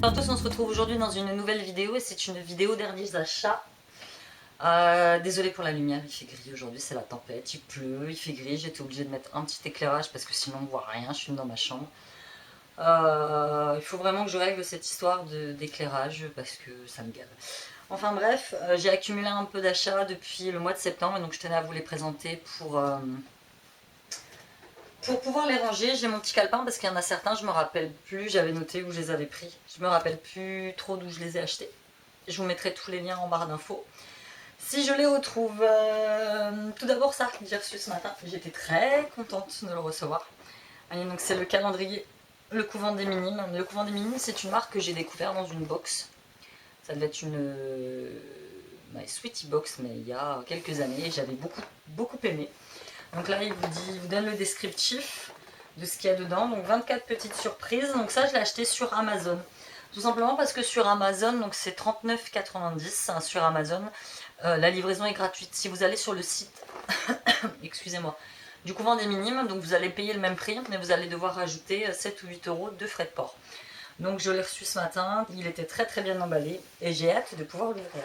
Bonjour à tous, on se retrouve aujourd'hui dans une nouvelle vidéo et c'est une vidéo derniers achats. Désolée pour la lumière, il fait gris aujourd'hui, c'est la tempête, il pleut, il fait gris, j'étais obligée de mettre un petit éclairage parce que sinon on ne voit rien, je suis dans ma chambre. Il faut vraiment que je règle cette histoire d'éclairage parce que ça me gave. Enfin bref, j'ai accumulé un peu d'achats depuis le mois de septembre et donc je tenais à vous les présenter pour pouvoir les ranger. J'ai mon petit calepin parce qu'il y en a certains, je me rappelle plus, j'avais noté où je les avais pris. Je me rappelle plus trop d'où je les ai achetés. Je vous mettrai tous les liens en barre d'infos si je les retrouve. Tout d'abord ça, j'ai reçu ce matin. J'étais très contente de le recevoir. Allez, donc c'est le calendrier Le Couvent des Minimes. Le Couvent des Minimes, c'est une marque que j'ai découvert dans une box. Ça devait être une My Sweetie Box, mais il y a quelques années. J'avais beaucoup aimé. Donc là, il vous donne le descriptif de ce qu'il y a dedans. Donc 24 petites surprises. Donc ça, je l'ai acheté sur Amazon. Tout simplement parce que sur Amazon, donc c'est 39,90 hein, sur Amazon. La livraison est gratuite. Si vous allez sur le site, excusez-moi, du Couvent des Minimes, donc vous allez payer le même prix, mais vous allez devoir rajouter 7 ou 8 euros de frais de port. Donc je l'ai reçu ce matin, il était très bien emballé et j'ai hâte de pouvoir l'ouvrir.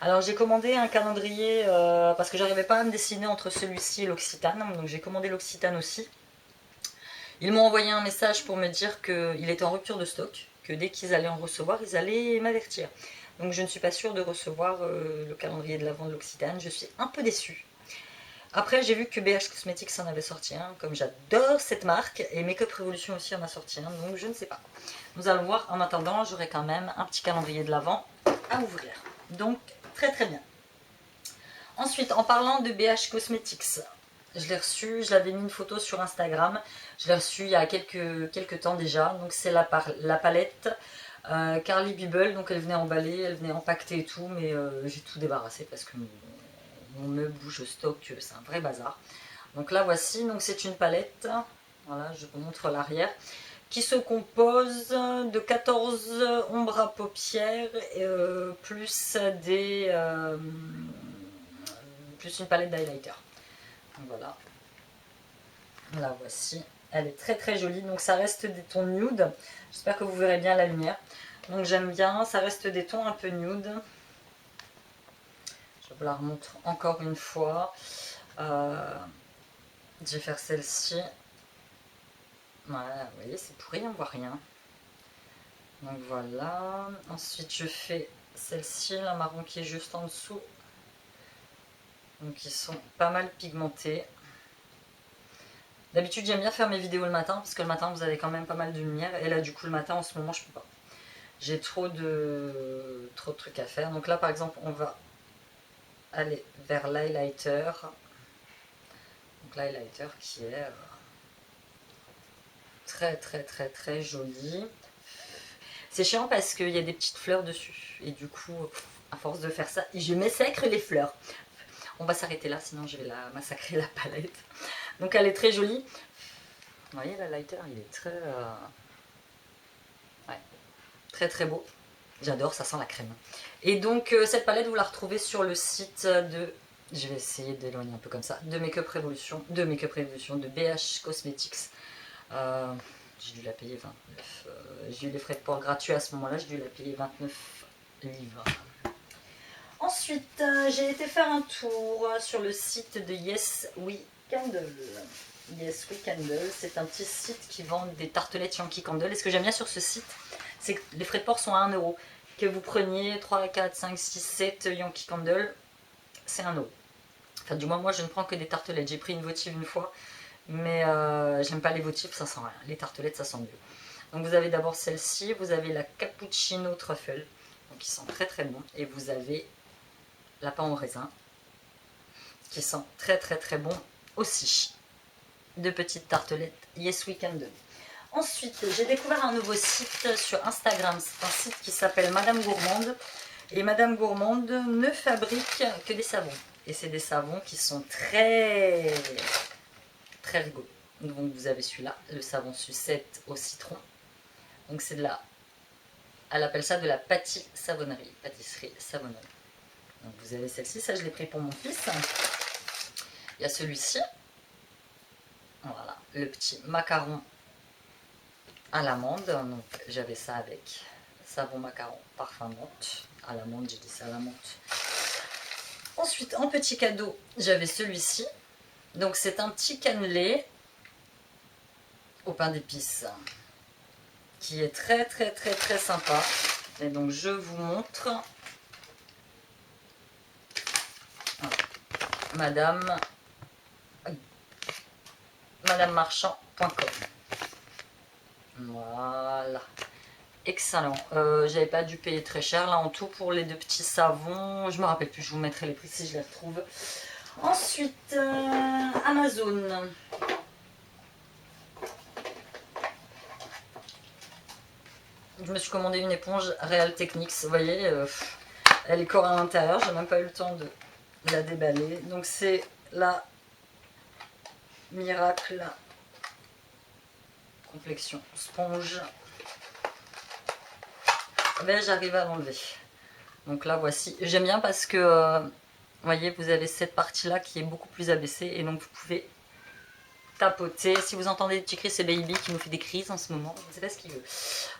Alors j'ai commandé un calendrier parce que j'arrivais pas à me décider entre celui-ci et l'Occitane, donc j'ai commandé l'Occitane aussi. Ils m'ont envoyé un message pour me dire qu'il était en rupture de stock, que dès qu'ils allaient en recevoir, ils allaient m'avertir. Donc je ne suis pas sûre de recevoir le calendrier de l'Avent de l'Occitane, je suis un peu déçue. Après j'ai vu que BH Cosmetics en avait sorti un, comme j'adore cette marque, et Makeup Revolution aussi en a sorti un, donc je ne sais pas. Nous allons voir, en attendant j'aurai quand même un petit calendrier de l'Avent à ouvrir. Donc très bien. Ensuite, en parlant de BH Cosmetics, je l'ai reçu, je l'avais mis une photo sur Instagram, je l'ai reçu il y a quelques temps déjà, donc c'est la palette Carly Bibble, donc elle venait emballée, elle venait empaquetée et tout, mais j'ai tout débarrassé parce que mon meuble bouge au stock, c'est un vrai bazar. Donc là voici, donc c'est une palette, voilà, je vous montre l'arrière, qui se compose de 14 ombres à paupières, plus plus une palette d'highlighter. Voilà, la voici. Elle est très jolie, donc ça reste des tons nude. J'espère que vous verrez bien la lumière. Donc j'aime bien, ça reste des tons un peu nude. Je vous la remontre encore une fois. Je vais faire celle-ci. Voilà, vous voyez, c'est pourri, on voit rien. Donc voilà. Ensuite, je fais celle-ci, la marron qui est juste en dessous. Donc ils sont pas mal pigmentés. D'habitude j'aime bien faire mes vidéos le matin parce que le matin vous avez quand même pas mal de lumière et là du coup le matin en ce moment je peux pas. J'ai trop de trucs à faire. Donc là par exemple on va aller vers l'highlighter. Donc l'highlighter qui est très joli. C'est chiant parce qu'il y a des petites fleurs dessus et du coup à force de faire ça je massacre les fleurs. On va s'arrêter là sinon je vais la massacrer la palette. Donc elle est très jolie. Vous voyez l'highlighter il est très beau. J'adore, ça sent la crème. Et donc cette palette vous la retrouvez sur le site de, je vais essayer d'éloigner un peu comme ça, de Makeup Revolution, de BH Cosmetics. J'ai dû la payer 29. J'ai eu les frais de port gratuits à ce moment-là, j'ai dû la payer 29 livres. Ensuite, j'ai été faire un tour sur le site de Yes We Candle. Yes We Candle, c'est un petit site qui vend des tartelettes Yankee Candle. Et ce que j'aime bien sur ce site, c'est que les frais de port sont à 1 euro. Que vous preniez 3, 4, 5, 6, 7 Yankee Candle, c'est 1 euro. Enfin, du moins, moi je ne prends que des tartelettes. J'ai pris une votive une fois, mais j'aime pas les votives, ça sent rien. Les tartelettes, ça sent mieux. Donc vous avez d'abord celle-ci, vous avez la cappuccino truffle, donc qui sent très bon. Et vous avez la pain au raisin, qui sent très bon aussi. Deux petites tartelettes Yes We Candle. Ensuite, j'ai découvert un nouveau site sur Instagram. C'est un site qui s'appelle Madame Gourmande. Et Madame Gourmande ne fabrique que des savons. Et c'est des savons qui sont très rigolos. Donc vous avez celui-là, le savon sucette au citron. Donc c'est de la... Elle appelle ça de la pâtisserie savonnerie. Donc vous avez celle-ci, ça je l'ai pris pour mon fils. Il y a celui-ci. Voilà, le petit macaron à l'amande. Donc j'avais ça avec savon macaron, parfum menthe, à la menthe, j'ai dit ça à la menthe. Ensuite, en petit cadeau, j'avais celui-ci. Donc c'est un petit cannelé au pain d'épices qui est très sympa. Et donc je vous montre. Madamemarchand.com. Voilà. Excellent. J'avais pas dû payer très cher là en tout pour les 2 petits savons. Je me rappelle plus, je vous mettrai les prix si je les retrouve. Ensuite, Amazon. Je me suis commandé une éponge Real Techniques. Vous voyez, elle est corps à l'intérieur. J'ai même pas eu le temps de la déballer. Donc c'est la Miracle Complexion Sponge. Mais j'arrive à l'enlever. Donc là, voici. J'aime bien parce que, vous voyez, vous avez cette partie-là qui est beaucoup plus abaissée. Et donc, vous pouvez tapoter. Si vous entendez des petits cris, c'est Baby qui nous fait des crises en ce moment. Je ne sais pas ce qu'il veut.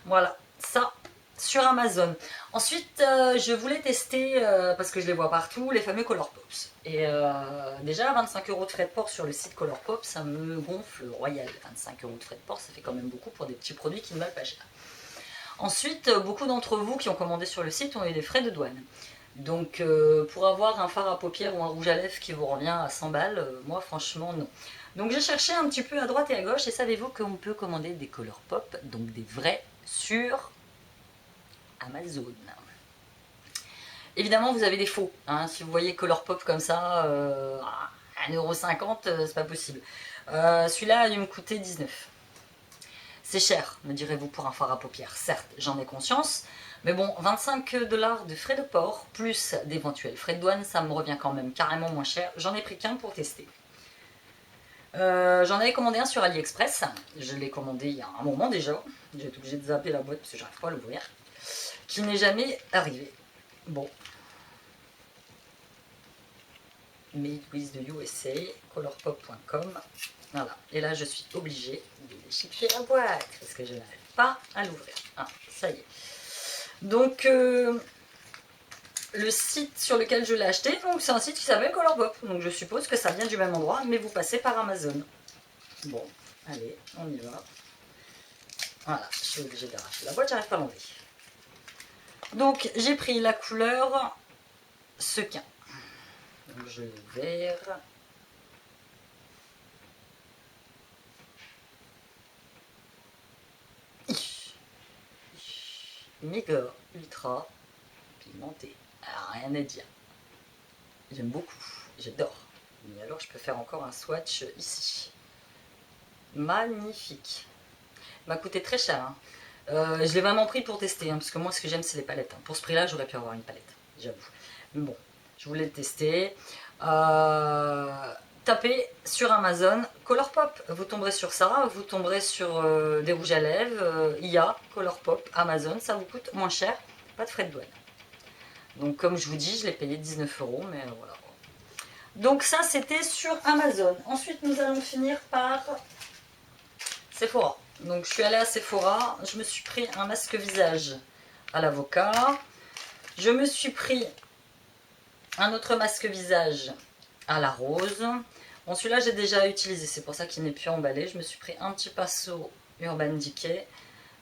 Voilà, ça sur Amazon. Ensuite, je voulais tester, parce que je les vois partout, les fameux Colourpops. Et déjà, 25 € de frais de port sur le site Colourpop, ça me gonfle royal. 25 € de frais de port, ça fait quand même beaucoup pour des petits produits qui ne valent pas cher. Ensuite, beaucoup d'entre vous qui ont commandé sur le site ont eu des frais de douane. Donc, pour avoir un fard à paupières ou un rouge à lèvres qui vous revient à 100 balles, moi, franchement, non. Donc, j'ai cherché un petit peu à droite et à gauche, et savez-vous qu'on peut commander des Colourpop, donc des vrais, sur Amazon. Évidemment, vous avez des faux. Hein. Si vous voyez Colourpop comme ça, 1,50 €, c'est pas possible. Celui-là, il me coûtait 19. C'est cher, me direz-vous, pour un fard à paupières. Certes, j'en ai conscience. Mais bon, 25 $ de frais de port, plus d'éventuels frais de douane, ça me revient quand même carrément moins cher. J'en ai pris qu'un pour tester. J'en avais commandé un sur AliExpress. Je l'ai commandé il y a un moment déjà. J'ai été obligée de zapper la boîte parce que j'arrive pas à l'ouvrir. Qui n'est jamais arrivé. Bon. Made with the USA, colourpop.com. Voilà. Et là, je suis obligée de déchiqueter la boîte parce que je n'arrive pas à l'ouvrir. Ah, ça y est. Donc, le site sur lequel je l'ai acheté, c'est un site qui s'appelle Colourpop. Donc, je suppose que ça vient du même endroit, mais vous passez par Amazon. Bon, allez, on y va. Voilà, je suis obligée d'arracher la boîte, j'arrive pas à l'enlever. Donc, j'ai pris la couleur sequin. Donc, je l'ai ouvert. Méga ultra pigmenté. Alors, rien à dire. J'aime beaucoup, j'adore. Mais alors, je peux faire encore un swatch ici. Magnifique. Il m'a coûté très cher. Hein. Je l'ai vraiment pris pour tester, hein, parce que moi, ce que j'aime, c'est les palettes. Hein. Pour ce prix-là, j'aurais pu avoir une palette, j'avoue. Mais bon, je voulais le tester. Tapez sur Amazon Colourpop. Vous tomberez sur ça, vous tomberez sur des rouges à lèvres, IA, Colourpop, Amazon. Ça vous coûte moins cher, pas de frais de douane. Donc, comme je vous dis, je l'ai payé 19 €, mais voilà. Donc, ça, c'était sur Amazon. Ensuite, nous allons finir par Sephora. Donc, je suis allée à Sephora. Je me suis pris un masque visage à l'avocat. Je me suis pris un autre masque visage à la rose. Bon, celui-là, j'ai déjà utilisé. C'est pour ça qu'il n'est plus emballé. Je me suis pris un petit pinceau Urban Decay.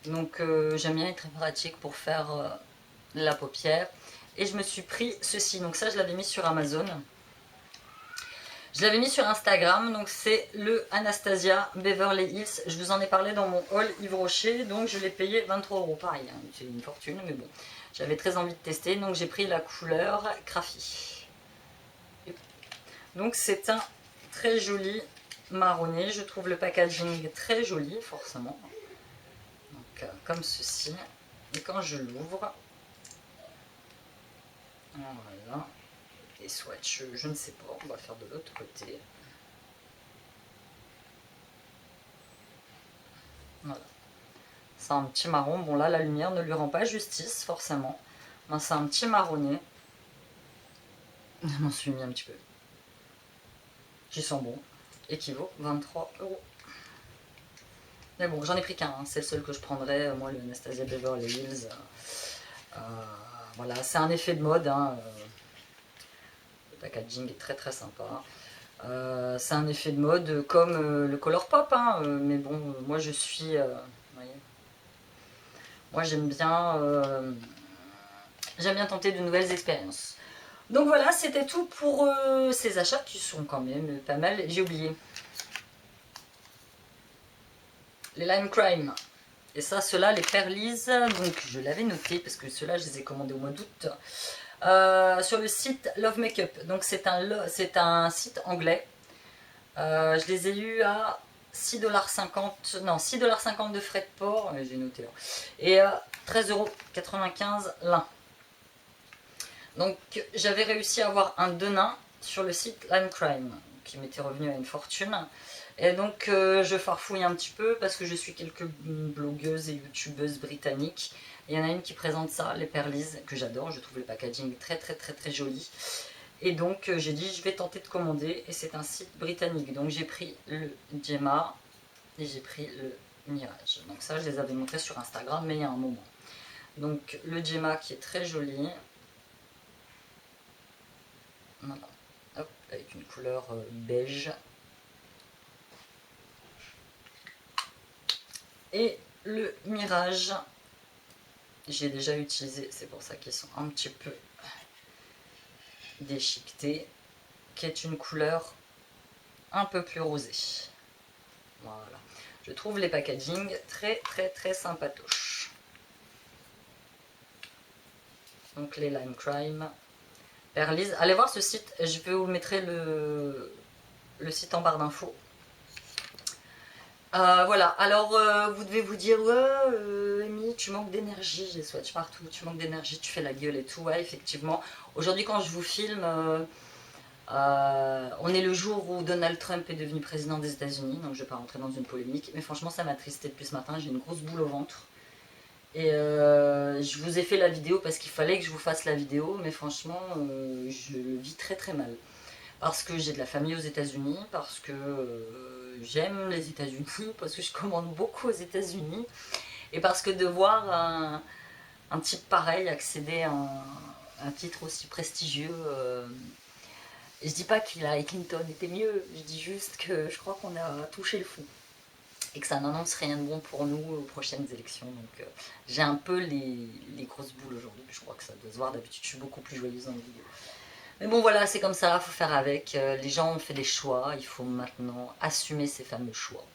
Donc, j'aime bien, il est très pratique pour faire la paupière. Et je me suis pris ceci. Donc, ça, je l'avais mis sur Amazon. Je l'avais mis sur Instagram, donc c'est le Anastasia Beverly Hills. Je vous en ai parlé dans mon haul Yves Rocher, donc je l'ai payé 23 €. Pareil, hein, c'est une fortune, mais bon. J'avais très envie de tester, donc j'ai pris la couleur Crafty. Donc c'est un très joli marronné. Je trouve le packaging très joli, forcément. Donc comme ceci. Et quand je l'ouvre, voilà. Des swatchs, je ne sais pas, on va faire de l'autre côté. Voilà. C'est un petit marron. Bon là, la lumière ne lui rend pas justice, forcément. C'est un petit marronné. Je m'en suis mis un petit peu. J'y sens bon. Et qui vaut 23 €. Mais bon, j'en ai pris qu'un, hein. C'est le seul que je prendrais, moi le Anastasia Beverly Hills. Voilà, c'est un effet de mode, hein. Le packaging est très très sympa. C'est un effet de mode comme le Colourpop, hein. Mais bon, moi je suis... vous voyez, moi j'aime bien tenter de nouvelles expériences. Donc voilà, c'était tout pour ces achats qui sont quand même pas mal. J'ai oublié. Les Lime Crime. Et ça, ceux-là, les Perlies, donc je l'avais noté parce que ceux-là, je les ai commandés au mois d'août. Sur le site Love Makeup. Donc c'est un site anglais. Je les ai eus à 6,50 $, non 6,50 $ de frais de port, j'ai noté là. Et 13,95 € l'un. Donc j'avais réussi à avoir un denain sur le site Lime Crime, qui m'était revenu à une fortune. Et donc je farfouille un petit peu parce que je suis quelques blogueuses et youtubeuses britanniques. Il y en a une qui présente ça, les Perlies, que j'adore, je trouve le packaging très très très très joli. Et donc j'ai dit je vais tenter de commander, et c'est un site britannique. Donc j'ai pris le Gemma et j'ai pris le Mirage. Donc ça je les avais montrés sur Instagram mais il y a un moment. Donc le Gemma qui est très joli. Voilà. Hop, avec une couleur beige. Et le Mirage, j'ai déjà utilisé, c'est pour ça qu'ils sont un petit peu déchiquetés, qui est une couleur un peu plus rosée. Voilà. Je trouve les packaging très très très sympatoches. Donc les Lime Crime. Perlies. Allez voir ce site, je vais vous mettre le site en barre d'infos. Voilà, alors vous devez vous dire, ouais, Amy, tu manques d'énergie, j'ai les swatchs partout, tu manques d'énergie, tu fais la gueule et tout. Ouais, effectivement, aujourd'hui quand je vous filme, on est le jour où Donald Trump est devenu président des États-Unis, donc je ne vais pas rentrer dans une polémique, mais franchement ça m'a attristé depuis ce matin, j'ai une grosse boule au ventre. Et je vous ai fait la vidéo parce qu'il fallait que je vous fasse la vidéo, mais franchement, je le vis très très mal. Parce que j'ai de la famille aux États-Unis, parce que j'aime les États-Unis, parce que je commande beaucoup aux États-Unis, et parce que de voir un type pareil accéder à un titre aussi prestigieux, et je dis pas qu'Hillary Clinton était mieux, je dis juste que je crois qu'on a touché le fond. Et que ça n'annonce rien de bon pour nous aux prochaines élections. Donc j'ai un peu les grosses boules aujourd'hui. Je crois que ça doit se voir. D'habitude, je suis beaucoup plus joyeuse dans les vidéos. Mais bon, voilà, c'est comme ça, il faut faire avec. Les gens ont fait des choix. Il faut maintenant assumer ces fameux choix.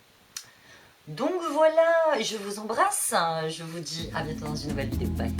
Donc voilà, je vous embrasse. Je vous dis à bientôt dans une nouvelle vidéo. Bye.